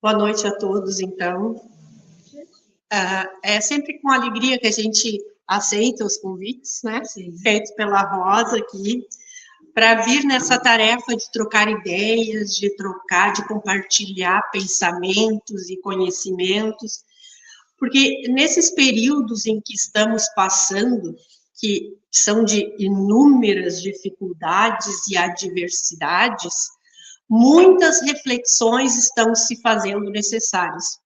Boa noite a todos, então. É sempre com alegria que a gente aceita os convites, né? Feitos pela Rosa aqui, para vir nessa tarefa de trocar ideias, de compartilhar pensamentos e conhecimentos, porque nesses períodos em que estamos passando, que são de inúmeras dificuldades e adversidades, muitas reflexões estão se fazendo necessárias.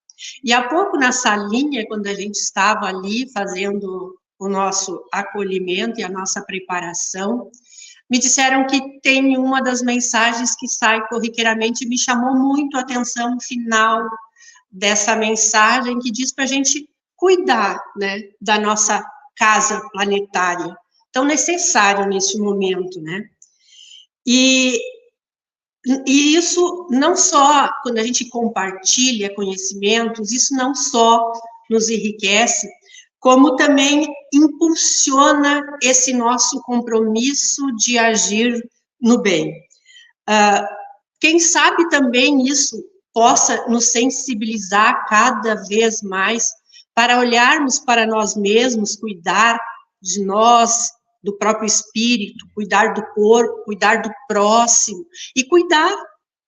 E há pouco na salinha, quando a gente estava ali fazendo o nosso acolhimento e a nossa preparação, me disseram que tem uma das mensagens que sai corriqueiramente e me chamou muito a atenção no final dessa mensagem, que diz para a gente cuidar, né, da nossa casa planetária, tão necessário neste momento, né? E isso não só, quando a gente compartilha conhecimentos, isso não só nos enriquece, como também impulsiona esse nosso compromisso de agir no bem. Quem sabe também isso possa nos sensibilizar cada vez mais para olharmos para nós mesmos, cuidar de nós, do próprio espírito, cuidar do corpo, cuidar do próximo e cuidar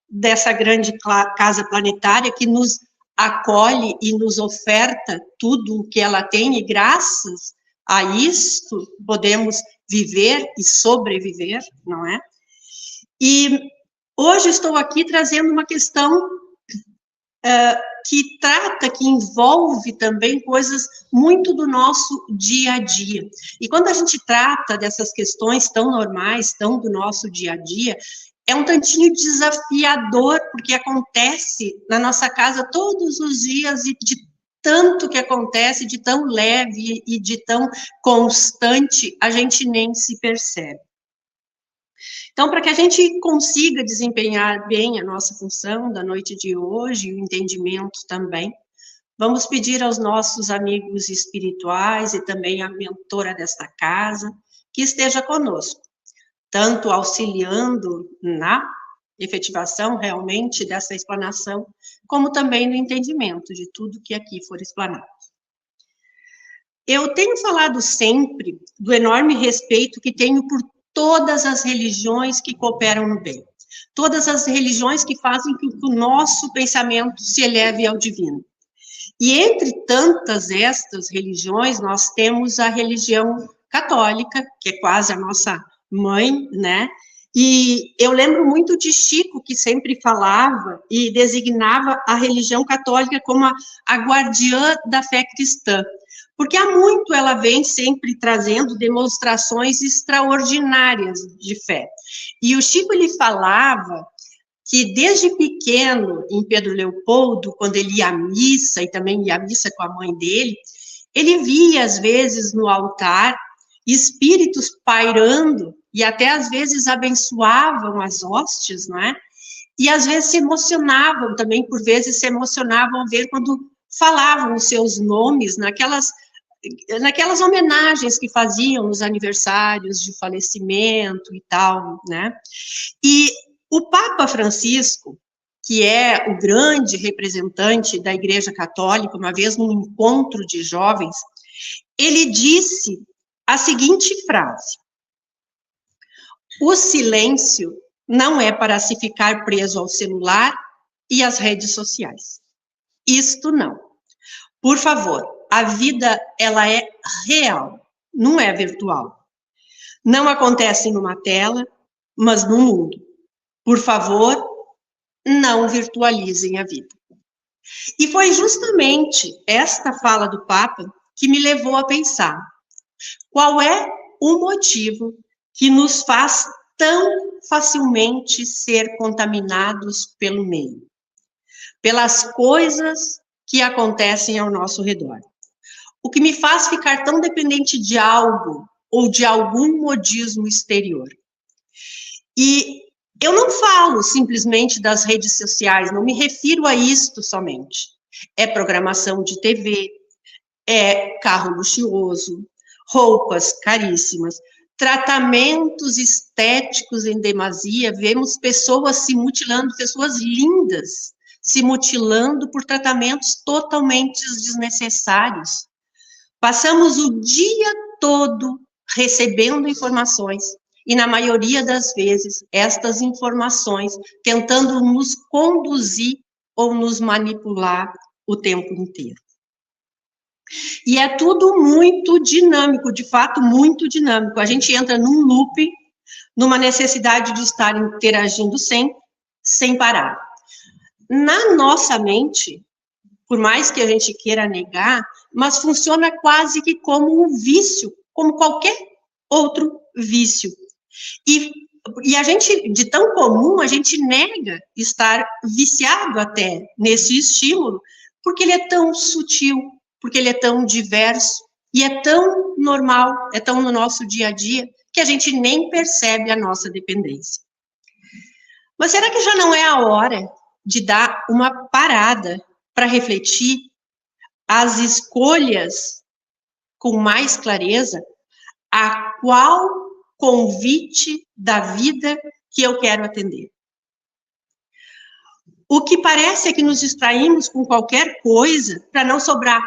dessa grande casa planetária que nos acolhe e nos oferta tudo o que ela tem e graças a isto podemos viver e sobreviver, não é? E hoje estou aqui trazendo uma questão que envolve também coisas muito do nosso dia a dia. E quando a gente trata dessas questões tão normais, tão do nosso dia a dia, é um tantinho desafiador, porque acontece na nossa casa todos os dias e de tanto que acontece, de tão leve e de tão constante, a gente nem se percebe. Então, para que a gente consiga desempenhar bem a nossa função da noite de hoje, e o entendimento também, vamos pedir aos nossos amigos espirituais e também à mentora desta casa, que esteja conosco, tanto auxiliando na efetivação realmente dessa explanação, como também no entendimento de tudo que aqui for explanado. Eu tenho falado sempre do enorme respeito que tenho por todas as religiões que cooperam no bem, todas as religiões que fazem com que o nosso pensamento se eleve ao divino. E entre tantas estas religiões, nós temos a religião católica, que é quase a nossa mãe, né? E eu lembro muito de Chico, que sempre falava e designava a religião católica como a guardiã da fé cristã. Porque há muito ela vem sempre trazendo demonstrações extraordinárias de fé. E o Chico, ele falava que desde pequeno, em Pedro Leopoldo, quando ele ia à missa, e também ia à missa com a mãe dele, ele via, às vezes, no altar, espíritos pairando, e até, às vezes, abençoavam as hóstias, não é? E, às vezes, se emocionavam também, por vezes, se emocionavam ao ver quando falavam os seus nomes naquelas homenagens que faziam nos aniversários de falecimento e tal, né? E o Papa Francisco, que é o grande representante da Igreja Católica, uma vez num encontro de jovens, ele disse a seguinte frase: o silêncio não é para se ficar preso ao celular e às redes sociais. Isto não. Por favor, a vida, ela é real, não é virtual. Não acontece numa tela, mas no mundo. Por favor, não virtualizem a vida. E foi justamente esta fala do Papa que me levou a pensar: qual é o motivo que nos faz tão facilmente ser contaminados pelo meio? Pelas coisas que acontecem ao nosso redor. O que me faz ficar tão dependente de algo ou de algum modismo exterior. E eu não falo simplesmente das redes sociais, não me refiro a isto somente. É programação de TV, é carro luxuoso, roupas caríssimas, tratamentos estéticos em demasia, vemos pessoas se mutilando, pessoas lindas, se mutilando por tratamentos totalmente desnecessários. Passamos o dia todo recebendo informações, e na maioria das vezes, estas informações tentando nos conduzir ou nos manipular o tempo inteiro. E é tudo muito dinâmico, de fato, muito dinâmico. A gente entra num loop, numa necessidade de estar interagindo sempre, sem parar. Na nossa mente, por mais que a gente queira negar, mas funciona quase que como um vício, como qualquer outro vício. E a gente, de tão comum, a gente nega estar viciado até nesse estímulo, porque ele é tão sutil, porque ele é tão diverso, e é tão normal, é tão no nosso dia a dia, que a gente nem percebe a nossa dependência. Mas será que já não é a hora de dar uma parada para refletir as escolhas com mais clareza, a qual convite da vida que eu quero atender? O que parece é que nos distraímos com qualquer coisa para não sobrar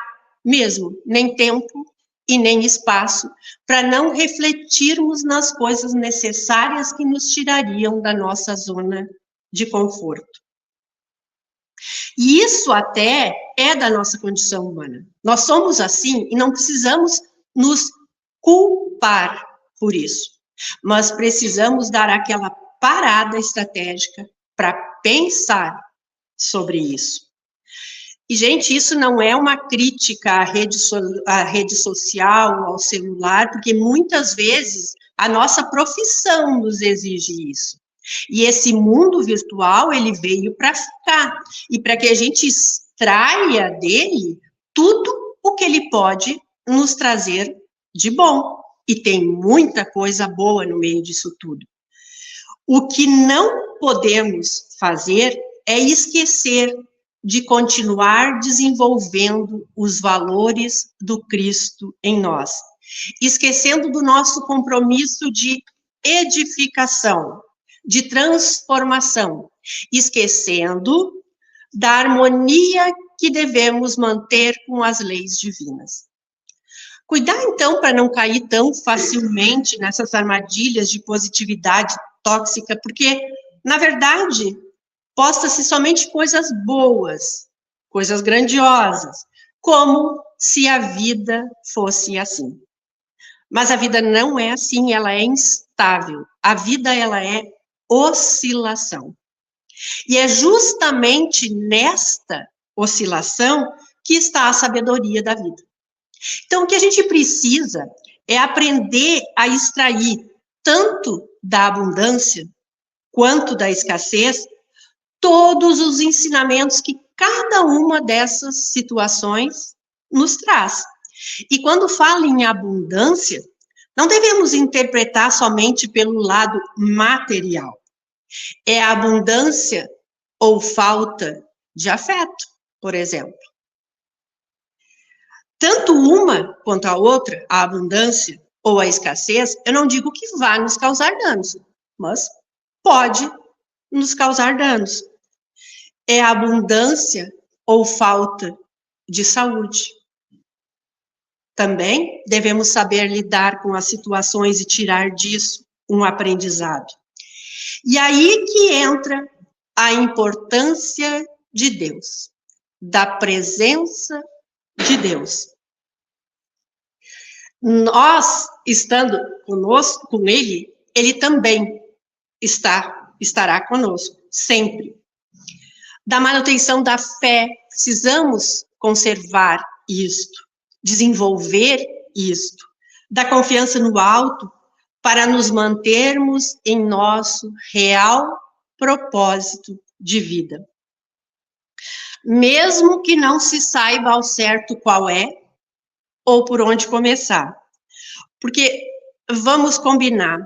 mesmo nem tempo e nem espaço para não refletirmos nas coisas necessárias que nos tirariam da nossa zona de conforto. E isso até é da nossa condição humana. Nós somos assim e não precisamos nos culpar por isso, mas precisamos dar aquela parada estratégica para pensar sobre isso. E, gente, isso não é uma crítica à rede social, ao celular, porque muitas vezes a nossa profissão nos exige isso. E esse mundo virtual, ele veio para ficar, e para que a gente extraia dele tudo o que ele pode nos trazer de bom. E tem muita coisa boa no meio disso tudo. O que não podemos fazer é esquecer de continuar desenvolvendo os valores do Cristo em nós, esquecendo do nosso compromisso de edificação, de transformação, esquecendo da harmonia que devemos manter com as leis divinas. Cuidar, então, para não cair tão facilmente nessas armadilhas de positividade tóxica, porque, na verdade, posta-se somente coisas boas, coisas grandiosas, como se a vida fosse assim. Mas a vida não é assim, ela é instável. A vida, ela é oscilação. E é justamente nesta oscilação que está a sabedoria da vida. Então, o que a gente precisa é aprender a extrair tanto da abundância quanto da escassez todos os ensinamentos que cada uma dessas situações nos traz. E quando fala em abundância, não devemos interpretar somente pelo lado material. É a abundância ou falta de afeto, por exemplo. Tanto uma quanto a outra, a abundância ou a escassez, eu não digo que vá nos causar danos, mas pode nos causar danos. É a abundância ou falta de saúde. Também devemos saber lidar com as situações e tirar disso um aprendizado. E aí que entra a importância de Deus, da presença de Deus. Nós, estando conosco, com Ele, Ele também estará conosco, sempre. Da manutenção da fé, precisamos conservar isto, desenvolver isto, da confiança no alto, para nos mantermos em nosso real propósito de vida. Mesmo que não se saiba ao certo qual é, ou por onde começar. Porque, vamos combinar,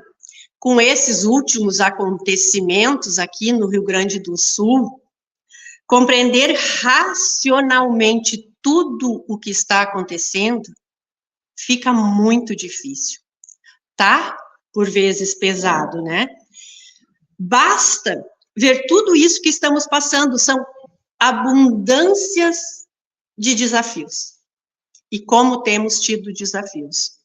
com esses últimos acontecimentos aqui no Rio Grande do Sul, compreender racionalmente tudo o que está acontecendo fica muito difícil. Tá? Por vezes pesado, né? Basta ver tudo isso que estamos passando, são abundâncias de desafios. E como temos tido desafios.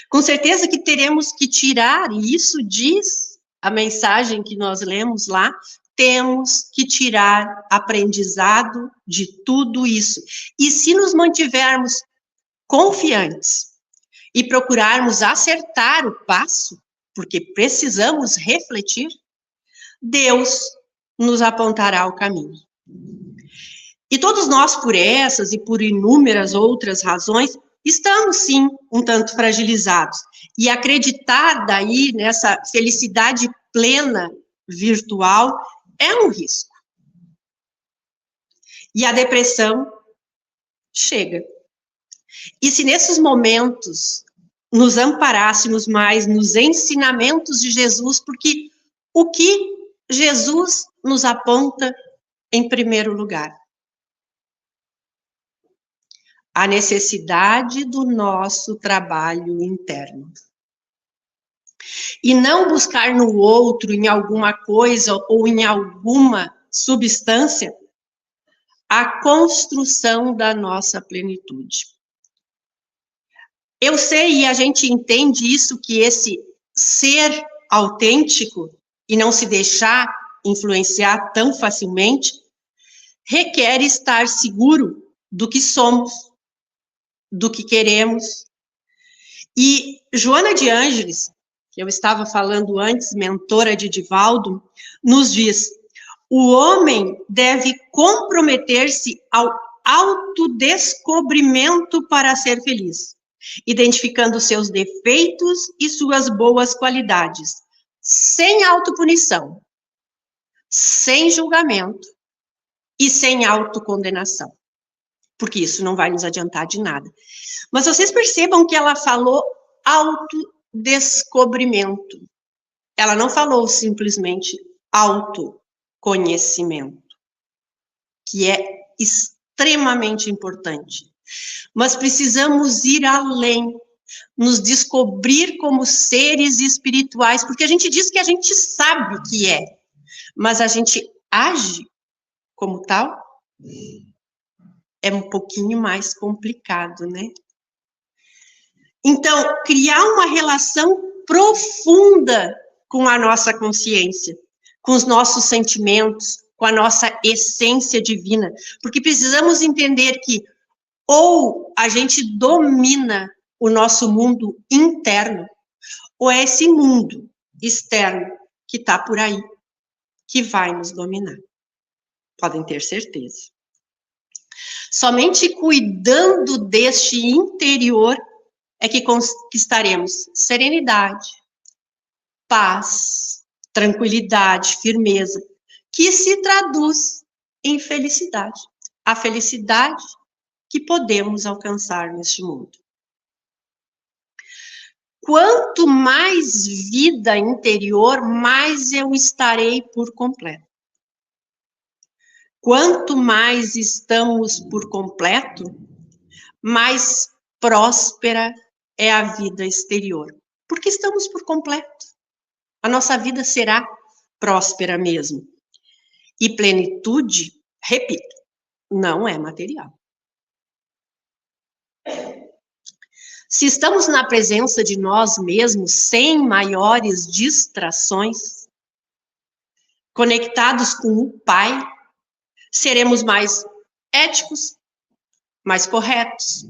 Com certeza que teremos que tirar, e isso diz a mensagem que nós lemos lá, temos que tirar aprendizado de tudo isso. E se nos mantivermos confiantes e procurarmos acertar o passo, porque precisamos refletir, Deus nos apontará o caminho. E todos nós, por essas e por inúmeras outras razões, estamos, sim, um tanto fragilizados. E acreditar daí nessa felicidade plena virtual é um risco. E a depressão chega. E se nesses momentos nos amparássemos mais nos ensinamentos de Jesus, porque o que Jesus nos aponta em primeiro lugar? A necessidade do nosso trabalho interno. E não buscar no outro, em alguma coisa ou em alguma substância, a construção da nossa plenitude. Eu sei e a gente entende isso, que esse ser autêntico e não se deixar influenciar tão facilmente, requer estar seguro do que somos, do que queremos. E Joana de Ângeles, que eu estava falando antes, mentora de Divaldo, nos diz: o homem deve comprometer-se ao autodescobrimento para ser feliz, identificando seus defeitos e suas boas qualidades, sem autopunição, sem julgamento e sem autocondenação, porque isso não vai nos adiantar de nada. Mas vocês percebam que ela falou autodescobrimento. Ela não falou simplesmente autoconhecimento, que é extremamente importante. Mas precisamos ir além, nos descobrir como seres espirituais, porque a gente diz que a gente sabe que é, mas a gente age como tal? É um pouquinho mais complicado, né? Então, criar uma relação profunda com a nossa consciência, com os nossos sentimentos, com a nossa essência divina, porque precisamos entender que ou a gente domina o nosso mundo interno, ou é esse mundo externo que está por aí, que vai nos dominar. Podem ter certeza. Somente cuidando deste interior é que conquistaremos serenidade, paz, tranquilidade, firmeza, que se traduz em felicidade. A felicidade que podemos alcançar neste mundo. Quanto mais vida interior, mais eu estarei por completo. Quanto mais estamos por completo, mais próspera é a vida exterior. Porque estamos por completo. A nossa vida será próspera mesmo. E plenitude, repito, não é material. Se estamos na presença de nós mesmos, sem maiores distrações, conectados com o Pai, seremos mais éticos, mais corretos,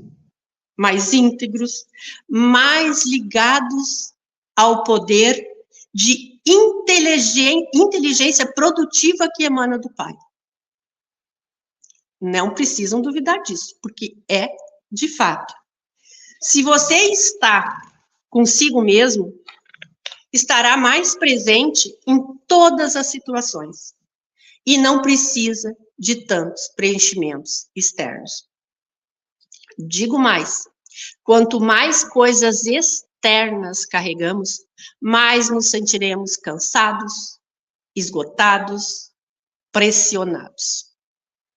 mais íntegros, mais ligados ao poder de inteligência produtiva que emana do Pai. Não precisam duvidar disso, porque é de fato. Se você está consigo mesmo, estará mais presente em todas as situações e não precisa de tantos preenchimentos externos. Digo mais, quanto mais coisas externas carregamos, mais nos sentiremos cansados, esgotados, pressionados.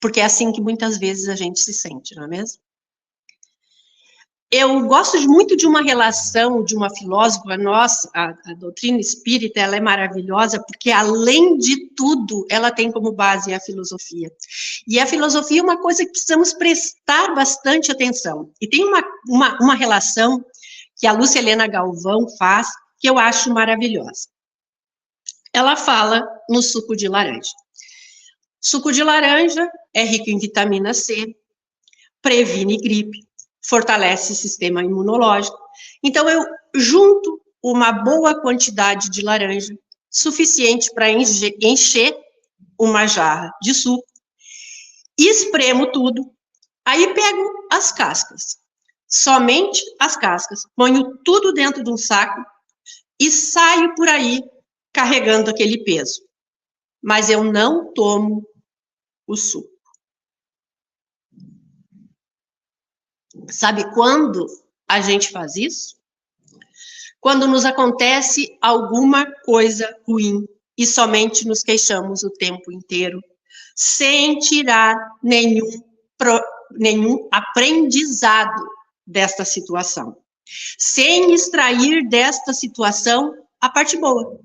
Porque é assim que muitas vezes a gente se sente, não é mesmo? Eu gosto muito de uma relação de uma filósofa nossa, a doutrina espírita, ela é maravilhosa, porque além de tudo, ela tem como base a filosofia. E a filosofia é uma coisa que precisamos prestar bastante atenção. E tem uma relação que a Lúcia Helena Galvão faz, que eu acho maravilhosa. Ela fala no suco de laranja. Suco de laranja é rico em vitamina C, previne gripe, fortalece o sistema imunológico. Então, eu junto uma boa quantidade de laranja, suficiente para encher uma jarra de suco, espremo tudo, aí pego as cascas, somente as cascas, ponho tudo dentro de um saco e saio por aí carregando aquele peso. Mas eu não tomo o suco. Sabe quando a gente faz isso? Quando nos acontece alguma coisa ruim e somente nos queixamos o tempo inteiro, sem tirar nenhum aprendizado desta situação, sem extrair desta situação a parte boa,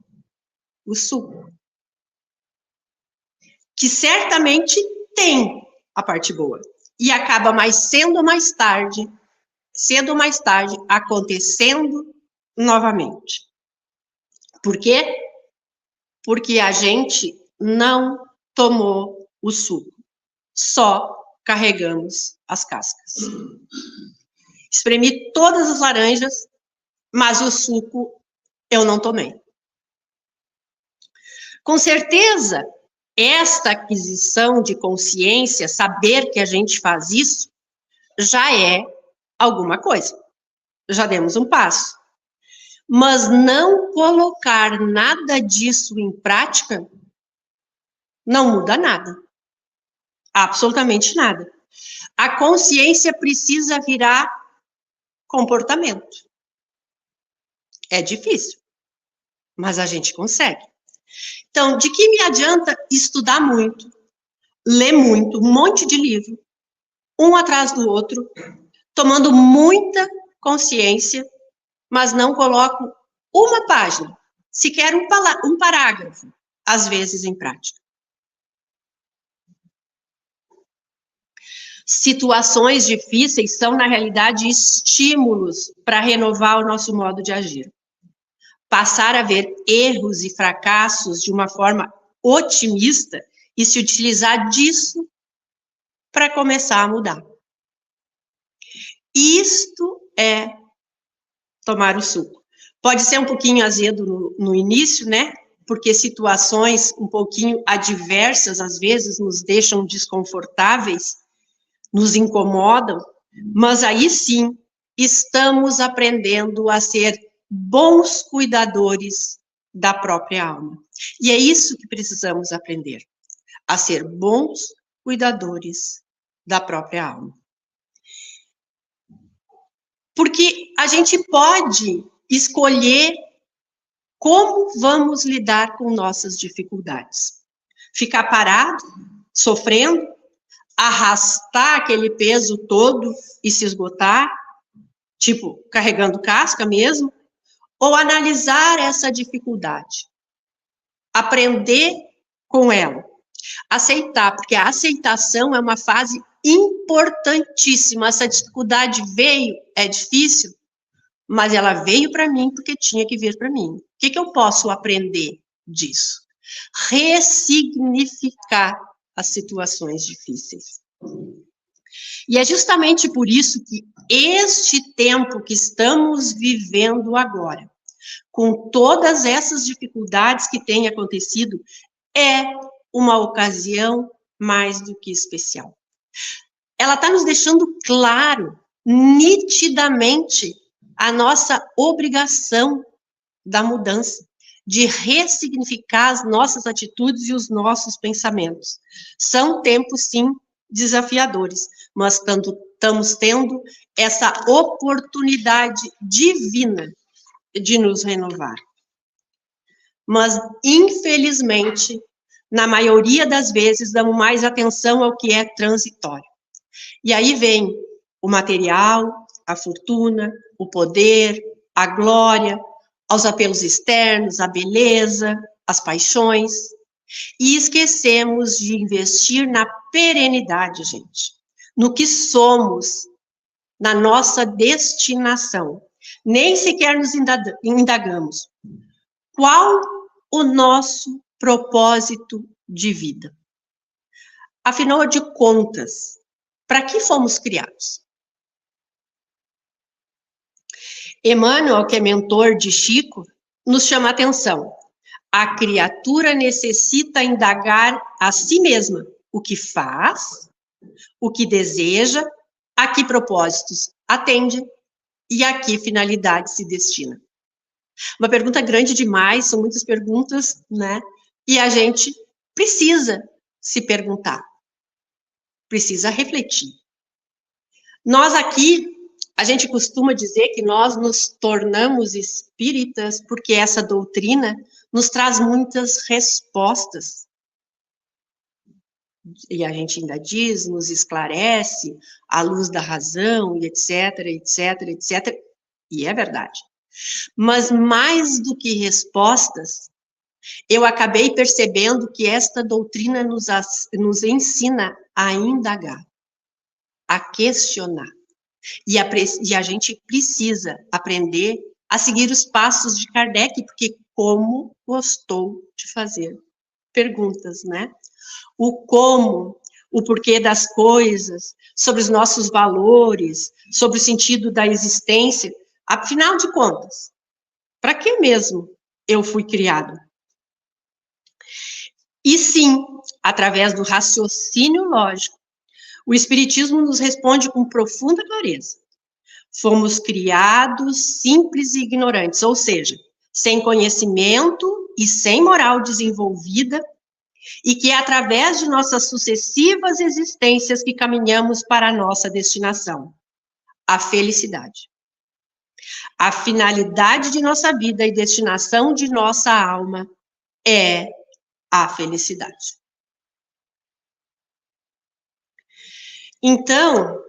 o suco, que certamente tem a parte boa. E acaba cedo ou mais tarde, acontecendo novamente. Por quê? Porque a gente não tomou o suco, só carregamos as cascas. Espremi todas as laranjas, mas o suco eu não tomei. Com certeza, esta aquisição de consciência, saber que a gente faz isso, já é alguma coisa. Já demos um passo. Mas não colocar nada disso em prática não muda nada. Absolutamente nada. A consciência precisa virar comportamento. É difícil, mas a gente consegue. Então, de que me adianta estudar muito, ler muito, um monte de livro, um atrás do outro, tomando muita consciência, mas não coloco uma página, sequer um parágrafo, às vezes em prática. Situações difíceis são, na realidade, estímulos para renovar o nosso modo de agir. Passar a ver erros e fracassos de uma forma otimista e se utilizar disso para começar a mudar. Isto é tomar o suco. Pode ser um pouquinho azedo no início, né? Porque situações um pouquinho adversas, às vezes, nos deixam desconfortáveis, nos incomodam, mas aí sim, estamos aprendendo a ser bons cuidadores da própria alma. E é isso que precisamos aprender, a ser bons cuidadores da própria alma. Porque a gente pode escolher como vamos lidar com nossas dificuldades. Ficar parado, sofrendo, arrastar aquele peso todo e se esgotar, tipo, carregando casca mesmo, ou analisar essa dificuldade, aprender com ela, aceitar, porque a aceitação é uma fase importantíssima. Essa dificuldade veio, é difícil, mas ela veio para mim porque tinha que vir para mim. O que eu posso aprender disso? Ressignificar as situações difíceis. E é justamente por isso que este tempo que estamos vivendo agora, com todas essas dificuldades que têm acontecido, é uma ocasião mais do que especial. Ela está nos deixando claro, nitidamente, a nossa obrigação da mudança, de ressignificar as nossas atitudes e os nossos pensamentos. São tempos, sim, desafiadores, mas estamos tendo essa oportunidade divina de nos renovar. Mas, infelizmente, na maioria das vezes, damos mais atenção ao que é transitório. E aí vem o material, à fortuna, o poder, a glória, aos apelos externos, a beleza, as paixões, e esquecemos de investir na perenidade, gente, no que somos, na nossa destinação. Nem sequer nos indagamos. Qual o nosso propósito de vida? Afinal de contas, para que fomos criados? Emmanuel, que é mentor de Chico, nos chama a atenção. A criatura necessita indagar a si mesma o que faz, o que deseja, a que propósitos atende e a que finalidade se destina. Uma pergunta grande demais, são muitas perguntas, né? E a gente precisa se perguntar, precisa refletir. Nós aqui, a gente costuma dizer que nós nos tornamos espíritas porque essa doutrina nos traz muitas respostas. E a gente ainda diz, nos esclarece, à luz da razão, e etc, etc, etc. E é verdade. Mas mais do que respostas, eu acabei percebendo que esta doutrina nos ensina a indagar, a questionar. E a gente precisa aprender a seguir os passos de Kardec, porque como gostou de fazer perguntas, né? O como, o porquê das coisas, sobre os nossos valores, sobre o sentido da existência. Afinal de contas, para que mesmo eu fui criado? E sim, através do raciocínio lógico, o Espiritismo nos responde com profunda clareza. Fomos criados simples e ignorantes, ou seja, sem conhecimento e sem moral desenvolvida, e que é através de nossas sucessivas existências que caminhamos para a nossa destinação, a felicidade. A finalidade de nossa vida e destinação de nossa alma é a felicidade. Então,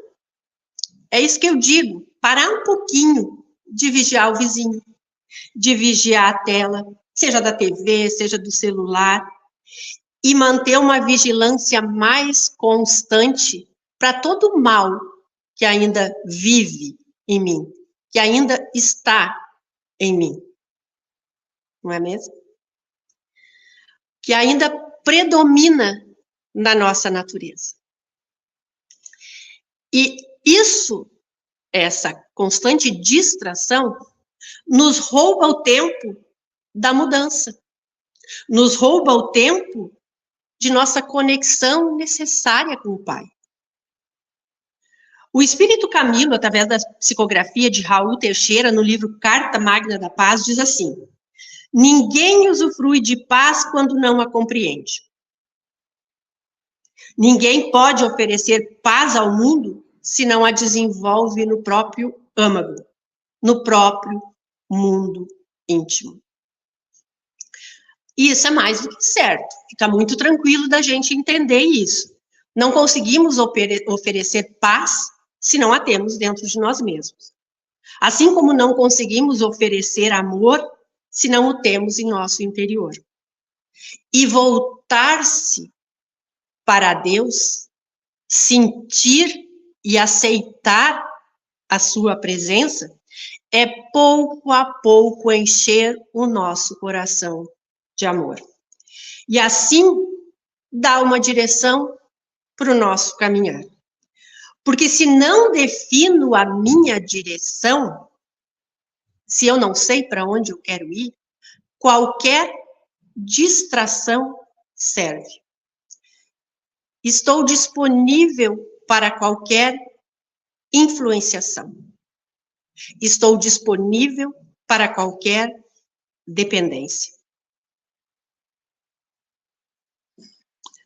é isso que eu digo, parar um pouquinho de vigiar o vizinho, de vigiar a tela, seja da TV, seja do celular, e manter uma vigilância mais constante para todo o mal que ainda vive em mim, que ainda está em mim. Não é mesmo? Que ainda predomina na nossa natureza. E isso, essa constante distração, nos rouba o tempo da mudança, nos rouba o tempo de nossa conexão necessária com o Pai. O Espírito Camilo, através da psicografia de Raul Teixeira, no livro Carta Magna da Paz, diz assim: ninguém usufrui de paz quando não a compreende. Ninguém pode oferecer paz ao mundo se não a desenvolve no próprio âmago, no próprio mundo íntimo. E isso é mais do que certo. Fica muito tranquilo da gente entender isso. Não conseguimos oferecer paz se não a temos dentro de nós mesmos. Assim como não conseguimos oferecer amor se não o temos em nosso interior. E voltar-se para Deus, sentir e aceitar a sua presença, é pouco a pouco encher o nosso coração de amor. E assim dá uma direção para o nosso caminhar. Porque se não defino a minha direção, se eu não sei para onde eu quero ir, qualquer distração serve. Estou disponível para qualquer influenciação. Estou disponível para qualquer dependência.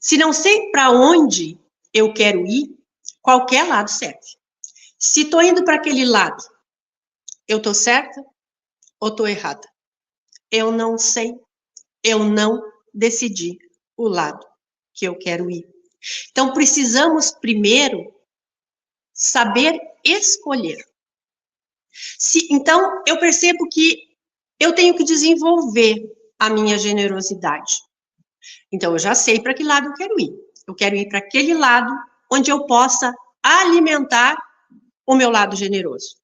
Se não sei para onde eu quero ir, qualquer lado serve. Se estou indo para aquele lado, eu estou certa ou estou errada? Eu não sei. Eu não decidi o lado que eu quero ir. Então, precisamos primeiro saber escolher. Então, eu percebo que eu tenho que desenvolver a minha generosidade. Então, eu já sei para que lado eu quero ir. Eu quero ir para aquele lado onde eu possa alimentar o meu lado generoso.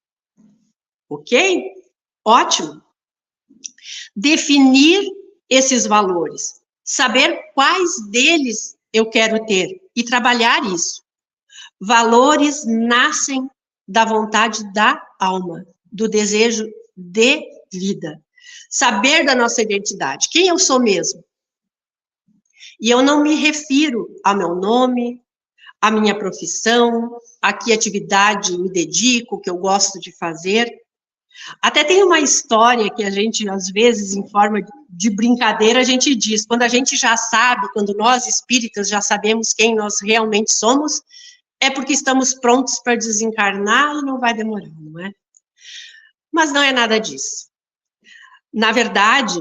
Ok? Ótimo. Definir esses valores. Saber quais deles eu quero ter e trabalhar isso. Valores nascem da vontade da alma, do desejo de vida. Saber da nossa identidade, quem eu sou mesmo. E eu não me refiro ao meu nome, à minha profissão, a que atividade me dedico, que eu gosto de fazer. Até tem uma história que a gente, às vezes, em forma de brincadeira, a gente diz, quando a gente já sabe, quando nós espíritas já sabemos quem nós realmente somos, é porque estamos prontos para desencarnar e não vai demorar, não é? Mas não é nada disso. Na verdade,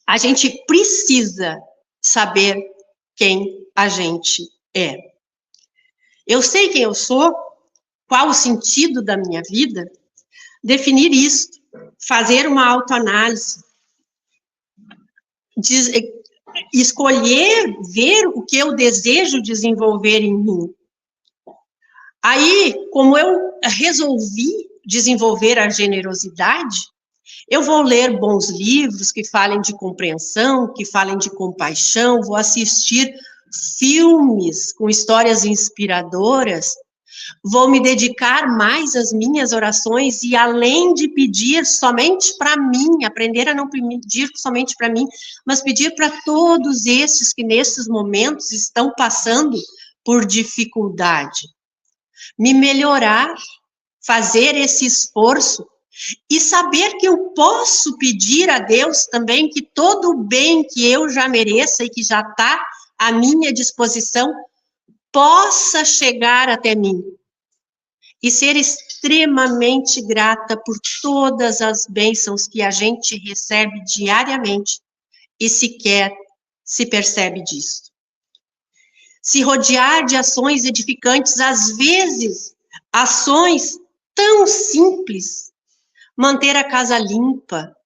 a gente precisa saber quem a gente é. Eu sei quem eu sou, qual o sentido da minha vida, definir isso, fazer uma autoanálise, escolher, ver o que eu desejo desenvolver em mim. Aí, como eu resolvi desenvolver a generosidade, eu vou ler bons livros que falem de compreensão, que falem de compaixão, vou assistir filmes com histórias inspiradoras, vou me dedicar mais às minhas orações e, além de pedir somente para mim, aprender a não pedir somente para mim, mas pedir para todos esses que nesses momentos estão passando por dificuldade. Me melhorar, fazer esse esforço e saber que eu posso pedir a Deus também que todo o bem que eu já mereça e que já está à minha disposição possa chegar até mim. E ser extremamente grata por todas as bênçãos que a gente recebe diariamente e sequer se percebe disso. Se rodear de ações edificantes, às vezes, ações tão simples. Manter a casa limpa,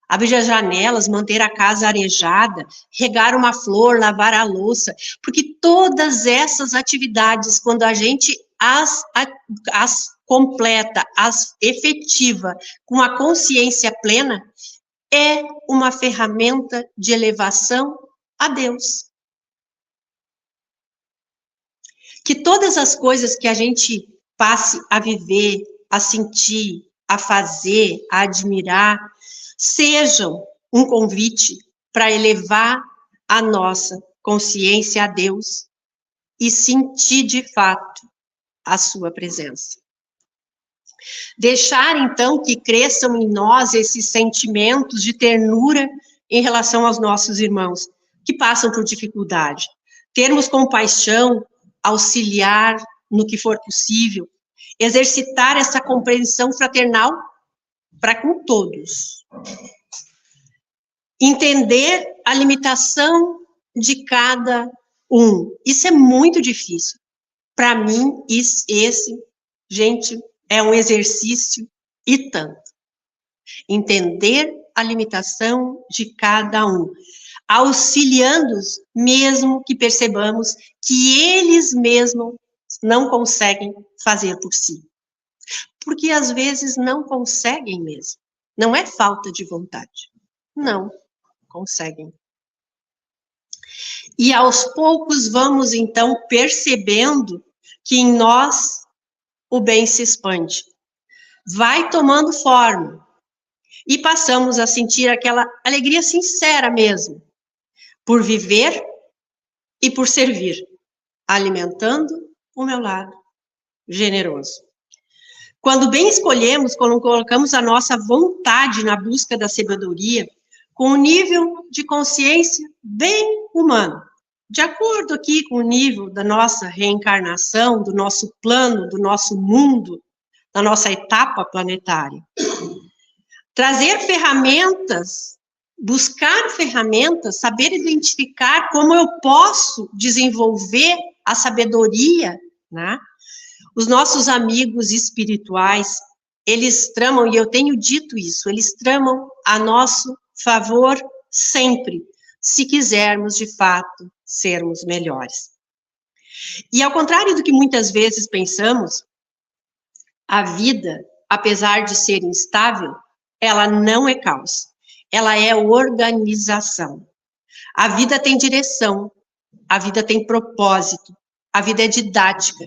abrir as janelas, manter a casa arejada, regar uma flor, lavar a louça, porque todas essas atividades, quando a gente as completa, as efetiva, com a consciência plena, é uma ferramenta de elevação a Deus. Que todas as coisas que a gente passe a viver, a sentir, a fazer, a admirar, sejam um convite para elevar a nossa consciência a Deus e sentir de fato a sua presença. Deixar, então, que cresçam em nós esses sentimentos de ternura em relação aos nossos irmãos que passam por dificuldade. Termos compaixão, auxiliar no que for possível, exercitar essa compreensão fraternal para com todos. Entender a limitação de cada um. Isso é muito difícil. Para mim, esse, gente, é um exercício e tanto. Entender a limitação de cada um, auxiliando-os, mesmo que percebamos que eles mesmos não conseguem fazer por si. Porque às vezes não conseguem mesmo. Não é falta de vontade. Não conseguem. E aos poucos vamos, então, percebendo que em nós o bem se expande. Vai tomando forma. E passamos a sentir aquela alegria sincera mesmo, por viver e por servir, alimentando o meu lado generoso. Quando bem escolhemos, quando colocamos a nossa vontade na busca da sabedoria, com um nível de consciência bem humano, de acordo aqui com o nível da nossa reencarnação, do nosso plano, do nosso mundo, da nossa etapa planetária. Trazer ferramentas, buscar ferramentas, saber identificar como eu posso desenvolver a sabedoria, né? Os nossos amigos espirituais eles tramam, e eu tenho dito isso, eles tramam a nosso favor sempre, se quisermos, de fato, sermos melhores. E ao contrário do que muitas vezes pensamos, a vida, apesar de ser instável, ela não é caos, ela é organização. A vida tem direção, a vida tem propósito, a vida é didática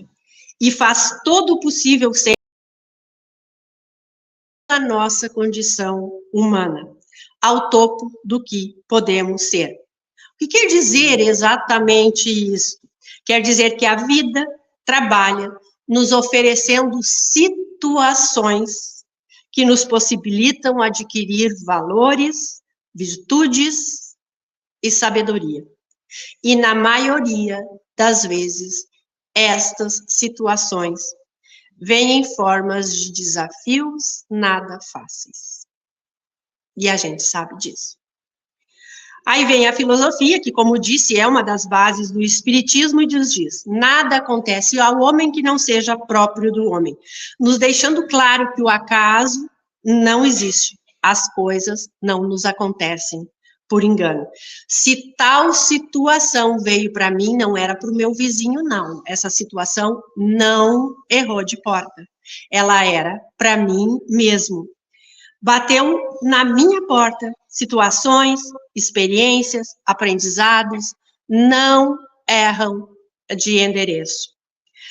e faz todo o possível ser a nossa condição humana, ao topo do que podemos ser. O que quer dizer exatamente isso? Quer dizer que a vida trabalha nos oferecendo situações que nos possibilitam adquirir valores, virtudes e sabedoria. E na maioria das vezes, estas situações vêm em formas de desafios nada fáceis. E a gente sabe disso. Aí vem a filosofia, que, como disse, é uma das bases do espiritismo, e nos diz: nada acontece ao homem que não seja próprio do homem, nos deixando claro que o acaso não existe, as coisas não nos acontecem por engano. Se tal situação veio para mim, não era para o meu vizinho, não. Essa situação não errou de porta. Ela era para mim mesmo. Bateu na minha porta situações, experiências, aprendizados, não erram de endereço.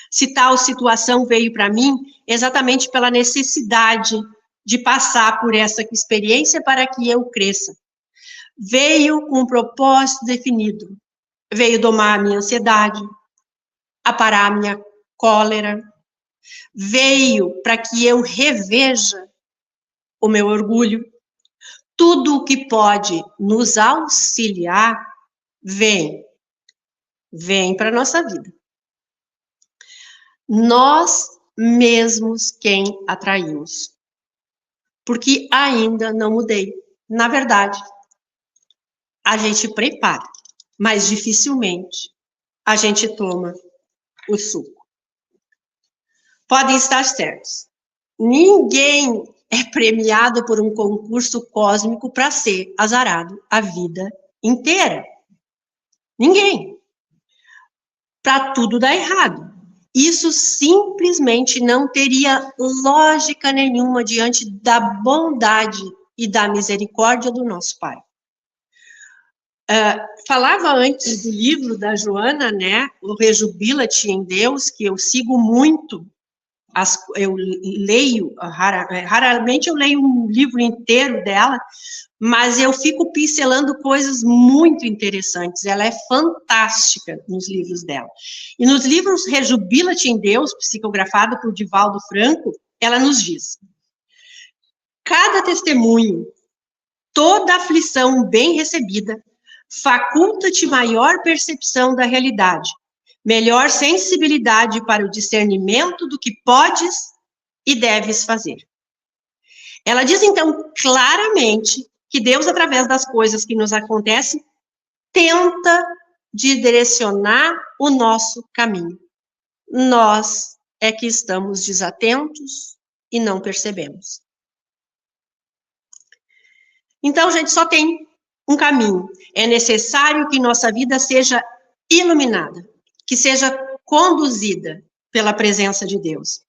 Se tal situação veio para mim, exatamente pela necessidade de passar por essa experiência para que eu cresça. Veio com um propósito definido, veio domar a minha ansiedade, aparar a minha cólera, veio para que eu reveja o meu orgulho. Tudo o que pode nos auxiliar vem para a nossa vida. Nós mesmos quem atraímos, porque ainda não mudei. Na verdade, a gente prepara, mas dificilmente a gente toma o suco. Podem estar certos. Ninguém é premiado por um concurso cósmico para ser azarado a vida inteira. Ninguém. Para tudo dar errado. Isso simplesmente não teria lógica nenhuma diante da bondade e da misericórdia do nosso Pai. Falava antes do livro da Joana, né, o Rejubila-te em Deus, que eu sigo muito, eu leio, raramente eu leio um livro inteiro dela, mas eu fico pincelando coisas muito interessantes. Ela é fantástica nos livros dela. E nos livros Rejubila-te em Deus, psicografado por Divaldo Franco, ela nos diz: cada testemunho, toda aflição bem recebida, faculta-te maior percepção da realidade, melhor sensibilidade para o discernimento do que podes e deves fazer. Ela diz, então, claramente que Deus, através das coisas que nos acontecem, tenta direcionar o nosso caminho. Nós é que estamos desatentos e não percebemos. Então, gente, só tem um caminho. É necessário que nossa vida seja iluminada, que seja conduzida pela presença de Deus,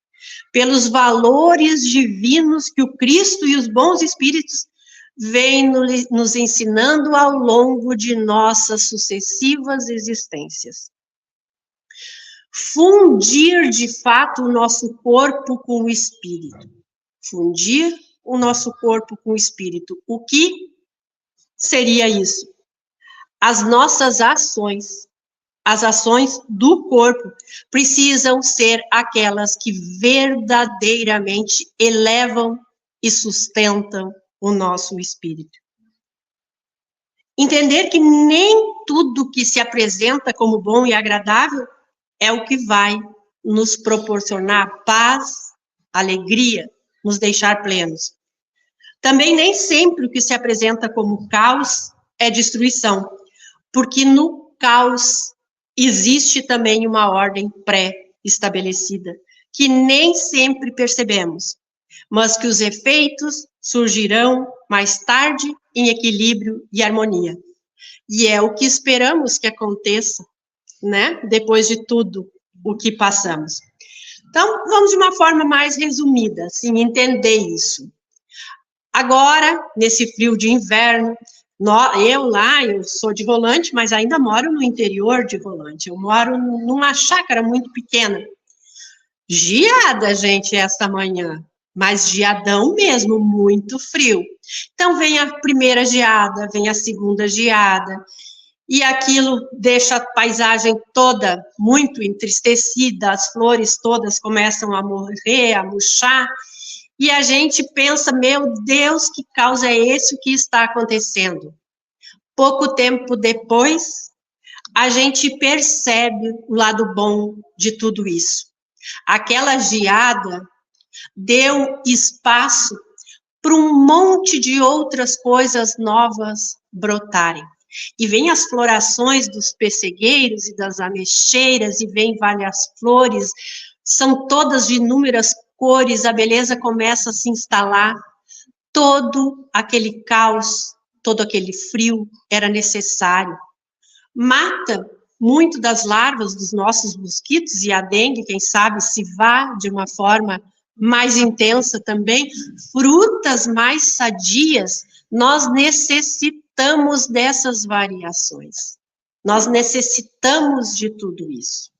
pelos valores divinos que o Cristo e os bons espíritos vêm nos ensinando ao longo de nossas sucessivas existências. Fundir, de fato, o nosso corpo com o espírito. Fundir o nosso corpo com o espírito. O que seria isso? As nossas ações, as ações do corpo, precisam ser aquelas que verdadeiramente elevam e sustentam o nosso espírito. Entender que nem tudo que se apresenta como bom e agradável é o que vai nos proporcionar paz, alegria, nos deixar plenos. Também nem sempre o que se apresenta como caos é destruição, porque no caos existe também uma ordem pré-estabelecida, que nem sempre percebemos, mas que os efeitos surgirão mais tarde em equilíbrio e harmonia. E é o que esperamos que aconteça, né? Depois de tudo o que passamos. Então, vamos de uma forma mais resumida, assim, entender isso. Agora, nesse frio de inverno, eu sou de Rolante, mas ainda moro no interior de Rolante. Eu moro numa chácara muito pequena. Geada, gente, esta manhã, mas geadão mesmo, muito frio. Então, vem a primeira geada, vem a segunda geada, e aquilo deixa a paisagem toda muito entristecida, as flores todas começam a morrer, a murchar, e a gente pensa, meu Deus, que caos é esse o que está acontecendo? Pouco tempo depois, a gente percebe o lado bom de tudo isso. Aquela geada deu espaço para um monte de outras coisas novas brotarem. E vem as florações dos pessegueiros e das ameixeiras, e vem várias flores, são todas de inúmeras cores, a beleza começa a se instalar. Todo aquele caos, todo aquele frio era necessário. Mata muito das larvas dos nossos mosquitos, e a dengue, quem sabe, se vá de uma forma mais intensa também. Frutas mais sadias, nós necessitamos dessas variações. Nós necessitamos de tudo isso.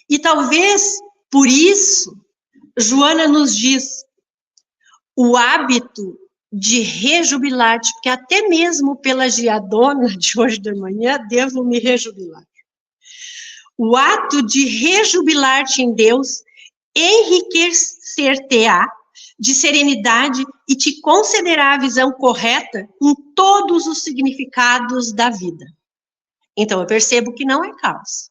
E talvez, por isso, Joana nos diz, o hábito de rejubilar-te, porque até mesmo pela geadona de hoje de manhã, devo me rejubilar. O ato de rejubilar-te em Deus enriquecer-te-á de serenidade e te concederá a visão correta em todos os significados da vida. Então, eu percebo que não é caos.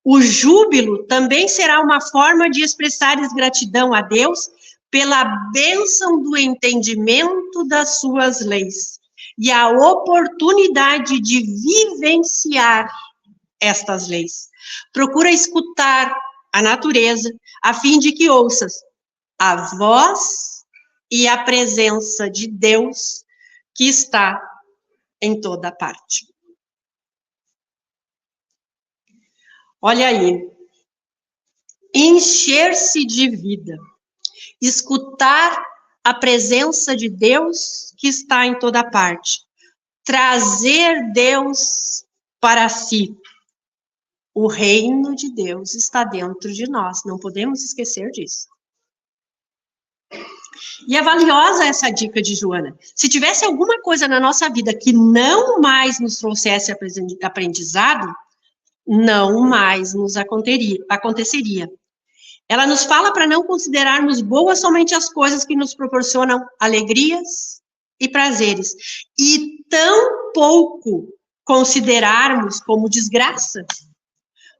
O júbilo também será uma forma de expressares gratidão a Deus pela bênção do entendimento das suas leis e a oportunidade de vivenciar estas leis. Procura escutar a natureza, a fim de que ouças a voz e a presença de Deus que está em toda parte. Olha aí, encher-se de vida, escutar a presença de Deus que está em toda parte, trazer Deus para si. O reino de Deus está dentro de nós, não podemos esquecer disso. E é valiosa essa dica de Joana. Se tivesse alguma coisa na nossa vida que não mais nos trouxesse aprendizado, não mais nos aconteceria. Ela nos fala para não considerarmos boas somente as coisas que nos proporcionam alegrias e prazeres, e tão pouco considerarmos como desgraça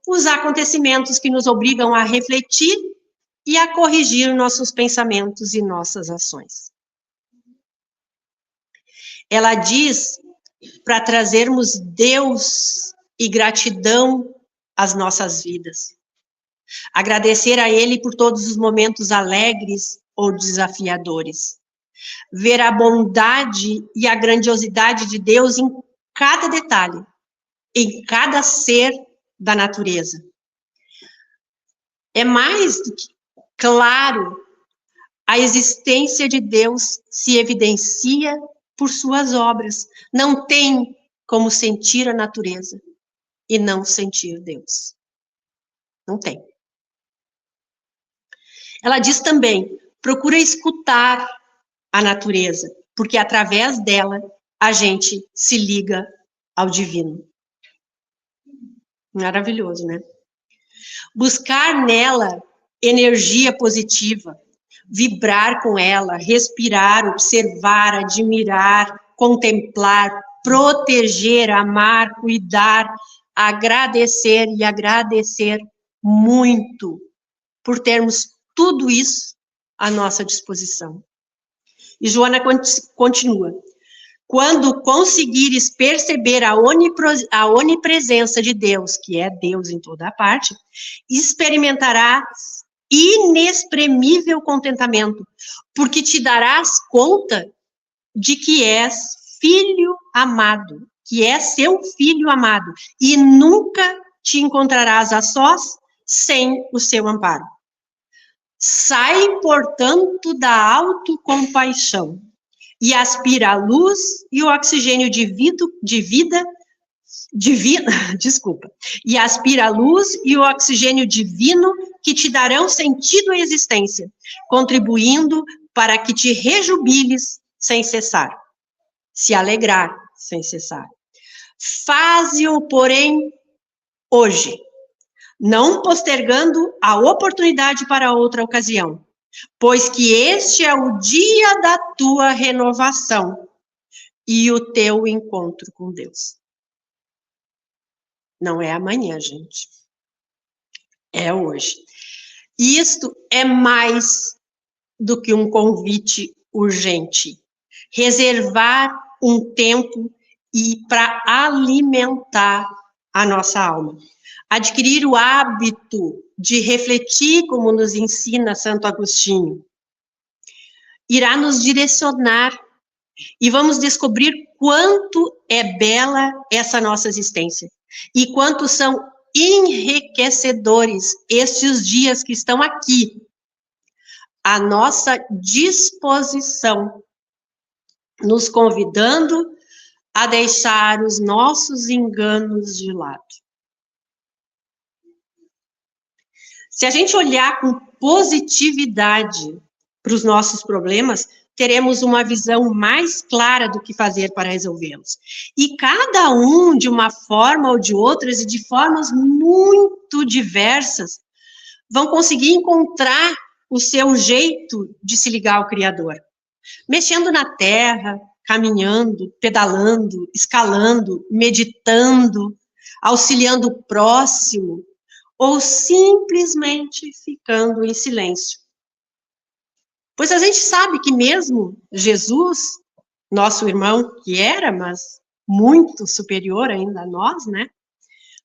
os acontecimentos que nos obrigam a refletir e a corrigir nossos pensamentos e nossas ações. Ela diz para trazermos Deus e gratidão às nossas vidas. Agradecer a Ele por todos os momentos alegres ou desafiadores. Ver a bondade e a grandiosidade de Deus em cada detalhe, em cada ser da natureza. É mais do que claro, a existência de Deus se evidencia por suas obras. Não tem como sentir a natureza e não sentir Deus. Não tem. Ela diz também, procura escutar a natureza, porque através dela a gente se liga ao divino. Maravilhoso, né? Buscar nela energia positiva, vibrar com ela, respirar, observar, admirar, contemplar, proteger, amar, cuidar, agradecer e agradecer muito por termos tudo isso à nossa disposição. E Joana continua. Quando conseguires perceber a onipresença de Deus, que é Deus em toda a parte, experimentarás inexprimível contentamento, porque te darás conta de que és filho amado, que é seu filho amado, e nunca te encontrarás a sós sem o seu amparo. Sai, portanto, da autocompaixão e aspira a luz e o oxigênio e aspira a luz e o oxigênio divino que te darão sentido à existência, contribuindo para que te rejubiles sem cessar, se alegrar sem cessar. Faze-o, porém, hoje, não postergando a oportunidade para outra ocasião, pois que este é o dia da tua renovação e o teu encontro com Deus. Não é amanhã, gente. É hoje. E isto é mais do que um convite urgente. Reservar um tempo e para alimentar a nossa alma. Adquirir o hábito de refletir, como nos ensina Santo Agostinho, irá nos direcionar e vamos descobrir quanto é bela essa nossa existência e quanto são enriquecedores estes dias que estão aqui, à nossa disposição, nos convidando a deixar os nossos enganos de lado. Se a gente olhar com positividade para os nossos problemas, teremos uma visão mais clara do que fazer para resolvê-los. E cada um, de uma forma ou de outras, e de formas muito diversas, vão conseguir encontrar o seu jeito de se ligar ao Criador. Mexendo na terra, caminhando, pedalando, escalando, meditando, auxiliando o próximo, ou simplesmente ficando em silêncio. Pois a gente sabe que mesmo Jesus, nosso irmão que era, mas muito superior ainda a nós, né?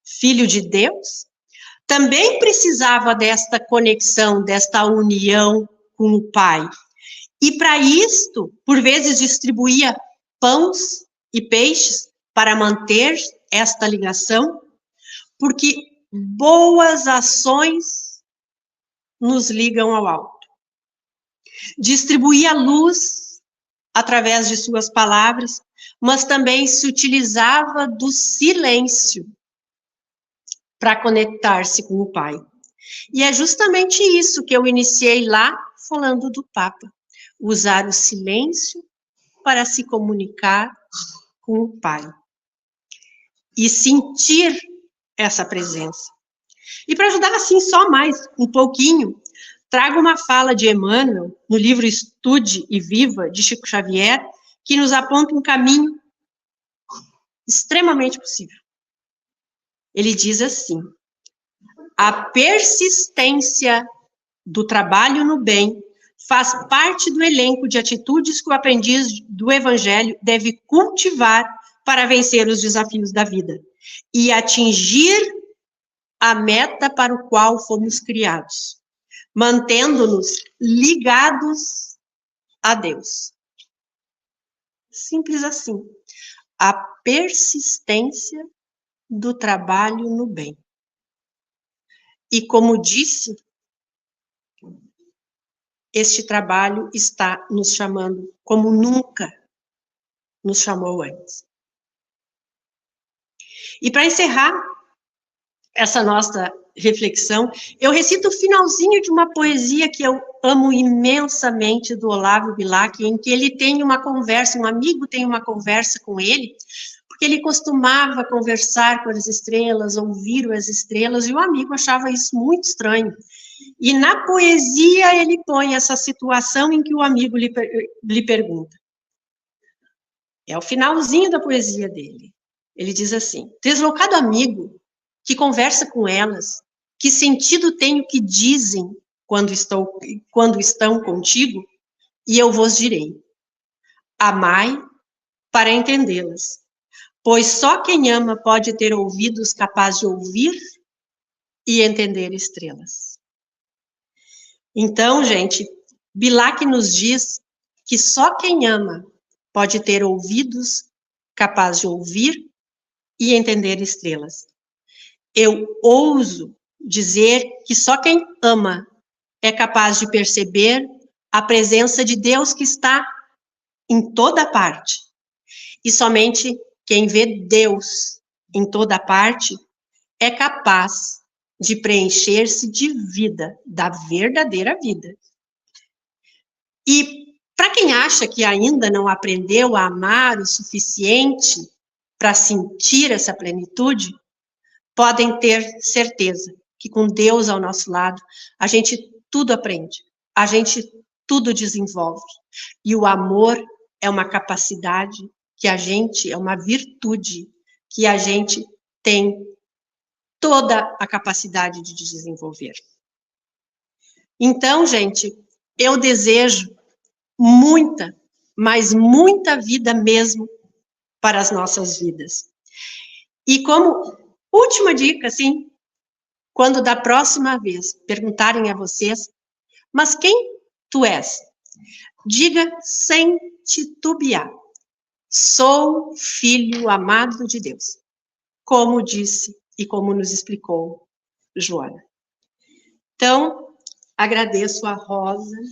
Filho de Deus, também precisava desta conexão, desta união com o Pai. E para isto, por vezes distribuía pães e peixes para manter esta ligação, porque boas ações nos ligam ao alto. Distribuía luz através de suas palavras, mas também se utilizava do silêncio para conectar-se com o Pai. E é justamente isso que eu iniciei lá falando do Papa. Usar o silêncio para se comunicar com o Pai. E sentir essa presença. E para ajudar assim só mais um pouquinho, trago uma fala de Emmanuel, no livro Estude e Viva, de Chico Xavier, que nos aponta um caminho extremamente possível. Ele diz assim: a persistência do trabalho no bem faz parte do elenco de atitudes que o aprendiz do Evangelho deve cultivar para vencer os desafios da vida e atingir a meta para o qual fomos criados, mantendo-nos ligados a Deus. Simples assim. A persistência do trabalho no bem. E como disse, este trabalho está nos chamando como nunca nos chamou antes. E para encerrar essa nossa reflexão, eu recito o finalzinho de uma poesia que eu amo imensamente, do Olavo Bilac, em que ele tem uma conversa, um amigo tem uma conversa com ele, porque ele costumava conversar com as estrelas, ouvir as estrelas, e o amigo achava isso muito estranho. E na poesia ele põe essa situação em que o amigo lhe pergunta. É o finalzinho da poesia dele. Ele diz assim: deslocado amigo, que conversa com elas, que sentido tem o que dizem quando estão contigo? E eu vos direi: amai para entendê-las, pois só quem ama pode ter ouvidos capazes de ouvir e entender estrelas. Então, gente, Bilac nos diz que só quem ama pode ter ouvidos capazes de ouvir e entender estrelas. Eu ouso dizer que só quem ama é capaz de perceber a presença de Deus que está em toda parte. E somente quem vê Deus em toda parte é capaz de preencher-se de vida, da verdadeira vida. E para quem acha que ainda não aprendeu a amar o suficiente para sentir essa plenitude, podem ter certeza que com Deus ao nosso lado, a gente tudo aprende, a gente tudo desenvolve. E o amor é uma capacidade que a gente, é uma virtude que a gente tem toda a capacidade de desenvolver. Então, gente, eu desejo muita, mas muita vida mesmo para as nossas vidas. E como última dica, assim, quando da próxima vez perguntarem a vocês, mas quem tu és? Diga sem titubear, sou filho amado de Deus, como disse e como nos explicou Joana. Então, agradeço a Rosa